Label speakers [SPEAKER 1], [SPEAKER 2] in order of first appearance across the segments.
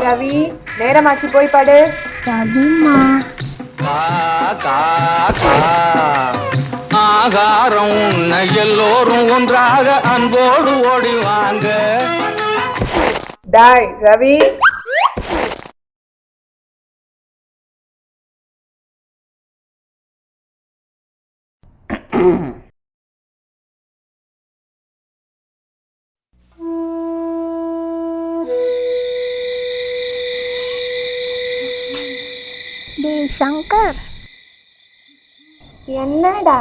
[SPEAKER 1] ரவி, நேரமாச்சு போய் படு.
[SPEAKER 2] சரிம்மா.
[SPEAKER 3] ஆகாரம் உண்ண எல்லோரும் ஒன்றாக அன்போடு ஓடிவாங்க.
[SPEAKER 1] டாய் ரவி.
[SPEAKER 2] டேய் சங்கர்,
[SPEAKER 4] என்னடா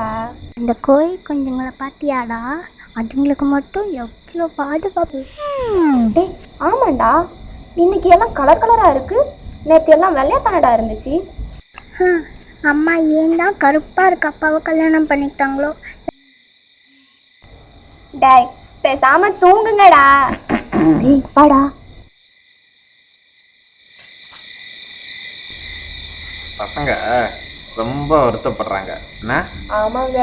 [SPEAKER 2] இந்த கோழி குஞ்சுங்களை பார்த்தியாடா? அதுங்களுக்கு மட்டும் எவ்வளோ பாதுகாப்பு.
[SPEAKER 4] டேய் ஆமாண்டா, இன்னைக்கு எல்லாம் கலர் கலராக இருக்கு. நேற்று எல்லாம் வெள்ளையத்தானடா இருந்துச்சு.
[SPEAKER 2] அம்மா ஏன் தான் கருப்பாக இருக்க அப்பாவை கல்யாணம் பண்ணிக்கிட்டாங்களோ?
[SPEAKER 4] டேய் பேசாம தூங்குங்கடா. டேய் வாடா.
[SPEAKER 5] பசங்க ரொம்ப வருத்தப்படுறாங்க என்ன?
[SPEAKER 1] ஆமாங்க.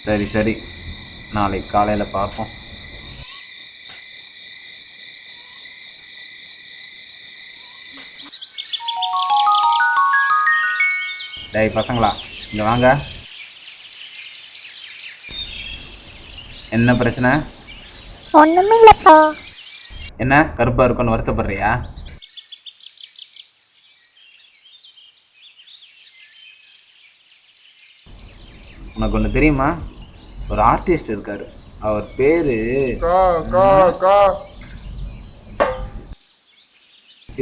[SPEAKER 5] சரி சரி, நாளைக்கு காலையில் பார்ப்போம். டேய் பசங்களா, இங்கே வாங்க. என்ன பிரச்சனை?
[SPEAKER 2] ஒன்றுமே இல்லைப்பா.
[SPEAKER 5] என்ன கருப்பாக இருக்குன்னு வருத்தப்படுறியா? உனக்கு ஒன்று தெரியுமா? ஒரு ஆர்டிஸ்ட் இருக்காரு, அவர் பேரு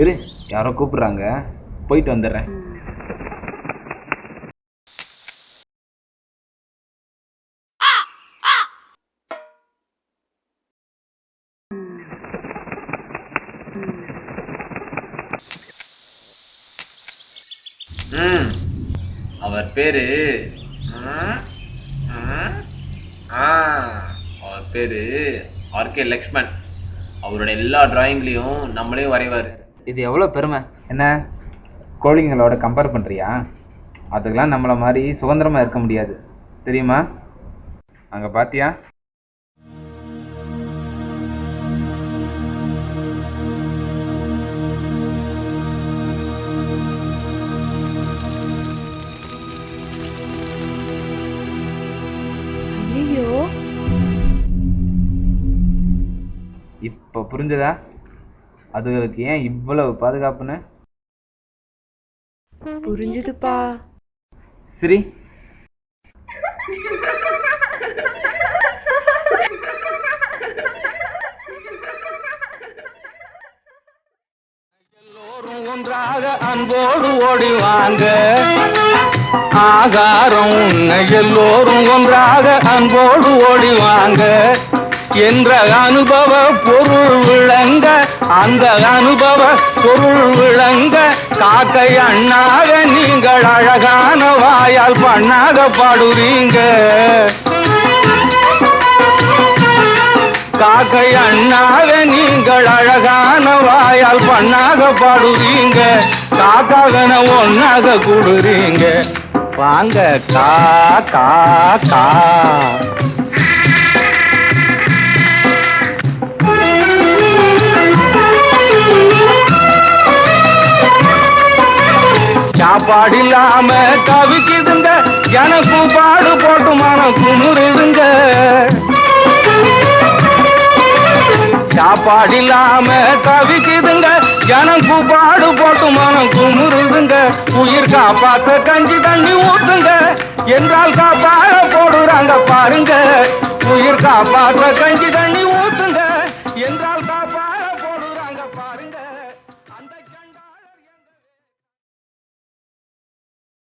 [SPEAKER 5] இரு, யாரோ கூப்பிடுறாங்க, போயிட்டு வந்துடுறேன். அவர் பேரு அவர் பேரு ஆர்கே லக்ஷ்மன். அவரோட எல்லா டிராயிங்லையும் நம்மளையும் வரைவார். இது எவ்வளோ பெருமை என்ன? கோழிங்களோட கம்பேர் பண்ணுறியா? அதுக்கெல்லாம் நம்மளை மாதிரி சுதந்திரமாக இருக்க முடியாது தெரியுமா? அங்கே பார்த்தியா?
[SPEAKER 1] ஐயோ,
[SPEAKER 5] இப்போ புரிஞ்சதா அதுகளுக்கு ஏன் இவ்வளவு பாதுகாப்புன்னு?
[SPEAKER 1] புரிஞ்சுதுப்பா.
[SPEAKER 5] சரி,
[SPEAKER 3] எல்லோரும் ஒன்றாக அன்போடு ஓடிவாங்க. ஆகாரம் உண்ண எல்லோரும் ஒன்றாக அன்போடு ஓடிவாங்க என்ற அனுபவ பொருள் விளங்க, அந்த அனுபவ பொருள் விளங்க காக்கை அண்ணாக நீங்கள் அழகான வாயால் பண்ணாக பாடுறீங்க. காக்கை அண்ணாக நீங்கள் அழகான வாயால் பண்ணாக பாடுறீங்க. காக்காகன ஒன்னாக கூடுறீங்க. வாங்க கா கா கா. சாப்பாடு இல்லாம தவிக்குதுங்க, எனக்கு பாடு போட்டு மனம் குமுறுதுங்க. சாப்பாடு இல்லாம தவிக்குதுங்க, எனக்கு பாடு போட்டு மனம் குமுறுதுங்க. உயிர் காப்பாத்த கஞ்சி தண்ணி ஊத்துங்க என்றால் காப்பாட போடுறாங்க பாருங்க. உயிர் காப்பாத்த கஞ்சி தண்ணி